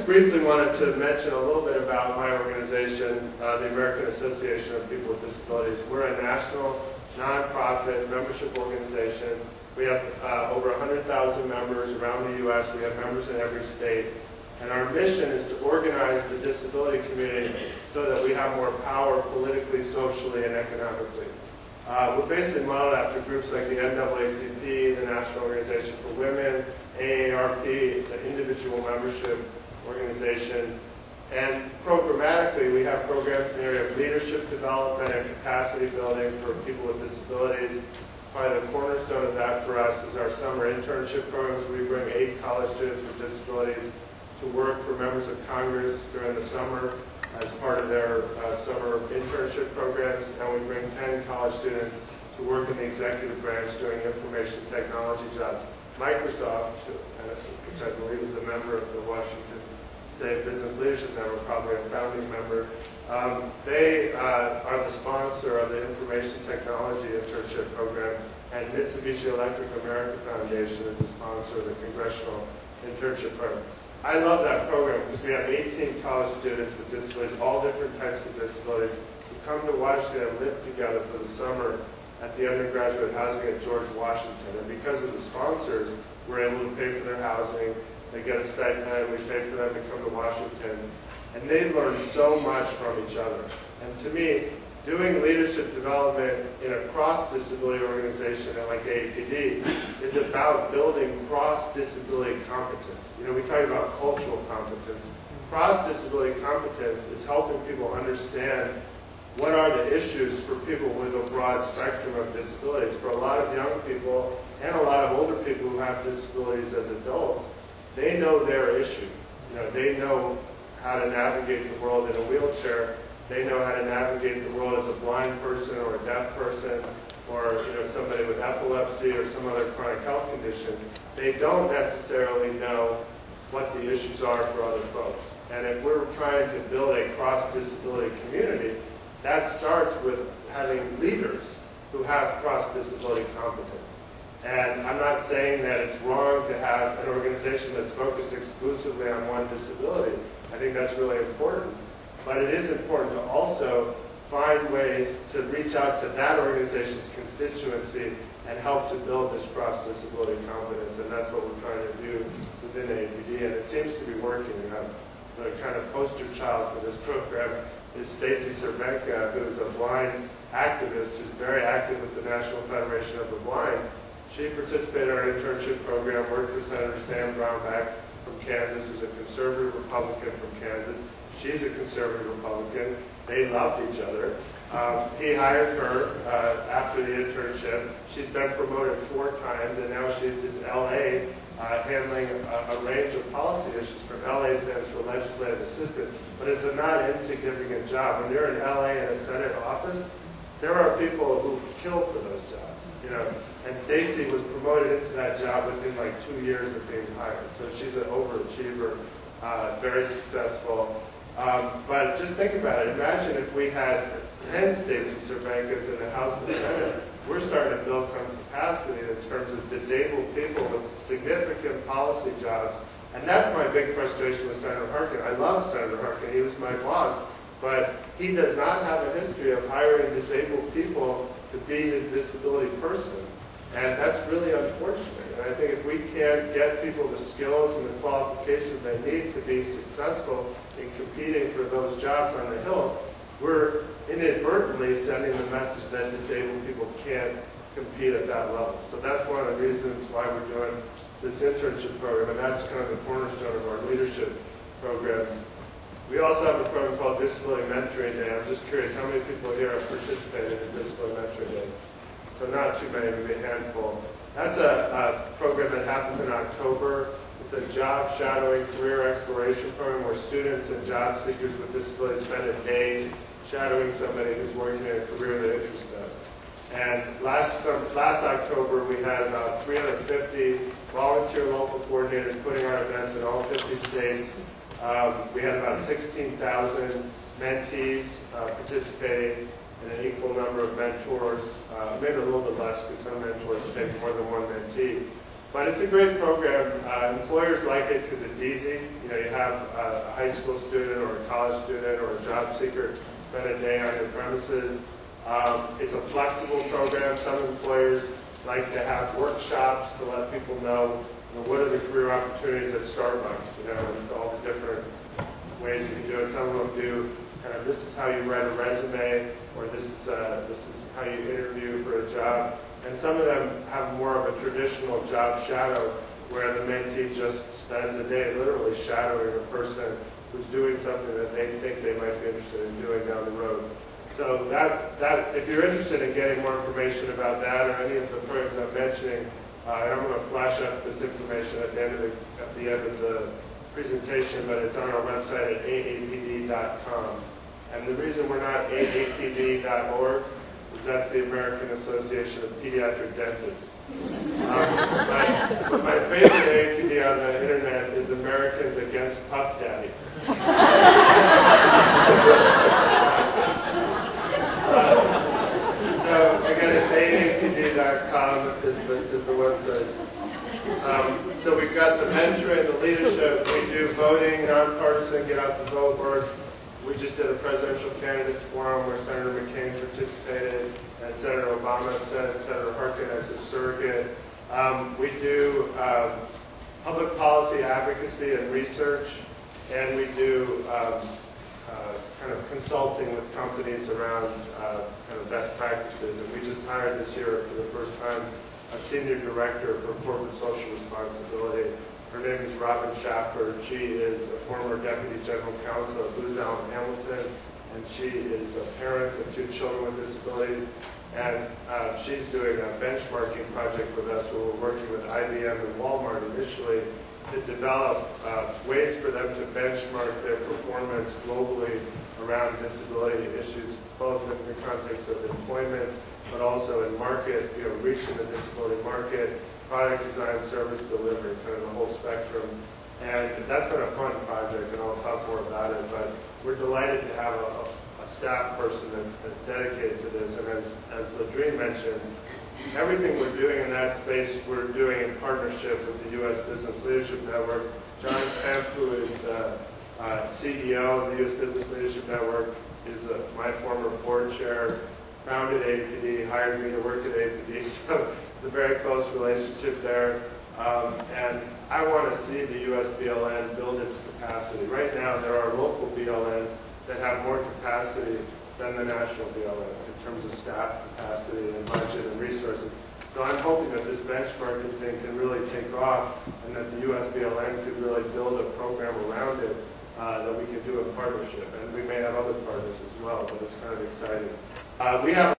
briefly wanted to mention a little bit about my organization, the American Association of People with Disabilities. We're a national, nonprofit membership organization. We have over 100,000 members around the U.S. We have members in every state. And our mission is to organize the disability community so that we have more power politically, socially, and economically. We're basically modeled after groups like the NAACP, the National Organization for Women, AARP. It's an individual membership organization. And programmatically, we have programs in the area of leadership development and capacity building for people with disabilities. Probably the cornerstone of that for us is our summer internship programs. We bring 8 college students with disabilities to work for members of Congress during the summer as part of their summer internship programs, and we bring 10 college students to work in the executive branch doing information technology jobs. Microsoft, which I believe is a member of the Washington State Business Leadership Network, probably a founding member, they are the sponsor of the Information Technology Internship Program, and Mitsubishi Electric America Foundation is the sponsor of the Congressional Internship Program. I love that program because we have 18 college students with disabilities, all different types of disabilities, who come to Washington and live together for the summer at the undergraduate housing at George Washington. And because of the sponsors, we're able to pay for their housing. They get a stipend, we pay for them to come to Washington. And they learn so much from each other. And to me, doing leadership development in a cross-disability organization like AAPD is about building cross-disability competence. You know, we talk about cultural competence. Cross-disability competence is helping people understand what are the issues for people with a broad spectrum of disabilities. For a lot of young people and a lot of older people who have disabilities as adults, they know their issue. You know, they know how to navigate the world in a wheelchair. They know how to navigate the world as a blind person or a deaf person or somebody with epilepsy or some other chronic health condition. They don't necessarily know what the issues are for other folks. And if we're trying to build a cross-disability community, that starts with having leaders who have cross-disability competence. And I'm not saying that it's wrong to have an organization that's focused exclusively on one disability. I think that's really important. But it is important to also find ways to reach out to that organization's constituency and help to build this cross-disability competence. And that's what we're trying to do within AAPD. And it seems to be working. The kind of poster child for this program is Stacy Cervenka, who is a blind activist who's very active with the National Federation of the Blind. She participated in our internship program, worked for Senator Sam Brownback from Kansas, who's a conservative Republican from Kansas. She's a conservative Republican. They loved each other. He hired her after the internship. She's been promoted 4 times, and now she's his LA handling a range of policy issues. From LA stands for Legislative Assistant, but it's a not insignificant job. When you're in LA in a Senate office, there are people who kill for those jobs. And Stacy was promoted into that job within like 2 years of being hired. So she's an overachiever, very successful. But just think about it. Imagine if we had 10 Stacy Cervenkas in the House and Senate. We're starting to build some capacity in terms of disabled people with significant policy jobs. And that's my big frustration with Senator Harkin. I love Senator Harkin. He was my boss. But he does not have a history of hiring disabled people to be his disability person. And that's really unfortunate. And I think if we can't get people the skills and the qualifications they need to be successful in competing for those jobs on the Hill, we're inadvertently sending the message that disabled people can't compete at that level. So that's one of the reasons why we're doing this internship program, and that's kind of the cornerstone of our leadership programs. We also have a program called Disability Mentoring Day. I'm just curious, how many people here have participated in Disability Mentoring Day? So not too many, maybe a handful. That's a program that happens in October. It's a job shadowing career exploration program where students and job seekers with disabilities spend a day shadowing somebody who's working in a career that interests them. And last October, we had about 350 volunteer local coordinators putting on events in all 50 states. We had about 16,000 mentees participating and an equal number of mentors, maybe a little bit less because some mentors take more than one mentee. But it's a great program. Employers like it because it's easy. You know, you have a high school student or a college student or a job seeker spend a day on your premises. It's a flexible program. Some employers like to have workshops to let people know, what are the career opportunities at Starbucks, and all the different ways you can do it. Some of them do kind of, this is how you write a resume, or this is how you interview for a job. And some of them have more of a traditional job shadow, where the mentee just spends a day literally shadowing a person who's doing something that they think they might be interested in doing down the road. So that if you're interested in getting more information about that or any of the programs I'm mentioning, and I'm going to flash up this information at the end of the presentation, but it's on our website at aapd.com. And the reason we're not aapd.org is that's the American Association of Pediatric Dentists. My favorite AAPD on the internet is Americans Against Puff Daddy. So again, it's aapd.com is the website. So we've got the mentoring, the leadership. We do voting, nonpartisan, get out the vote work. We just did a presidential candidates forum where Senator McCain participated, and Senator Obama sent Senator Harkin as his surrogate. We do public policy advocacy and research, and we do kind of consulting with companies around kind of best practices. And we just hired this year for the first time a senior director for corporate social responsibility. Her name is Robin Schaffer. She is a former deputy general counsel of Booz Allen Hamilton, and she is a parent of 2 children with disabilities. And she's doing a benchmarking project with us where we're working with IBM and Walmart initially to develop ways for them to benchmark their performance globally around disability issues, both in the context of employment, but also in market, reaching the disability market, product design, service delivery, kind of the whole spectrum. And that's been a fun project, and I'll talk more about it, but we're delighted to have a staff person that's dedicated to this. And as Ladrine mentioned, everything we're doing in that space, we're doing in partnership with the U.S. Business Leadership Network. John Kemp, who is the CEO of the U.S. Business Leadership Network, is my former board chair, founded APD, hired me to work at APD, so it's a very close relationship there. And I want to see the U.S. BLN build its capacity. Right now, there are local BLNs that have more capacity than the national BLN in terms of staff capacity and budget and resources. So I'm hoping that this benchmarking thing can really take off, and that the U.S. BLN could really build a program around it that we can do in partnership. And we may have other partners as well, but it's kind of exciting. We have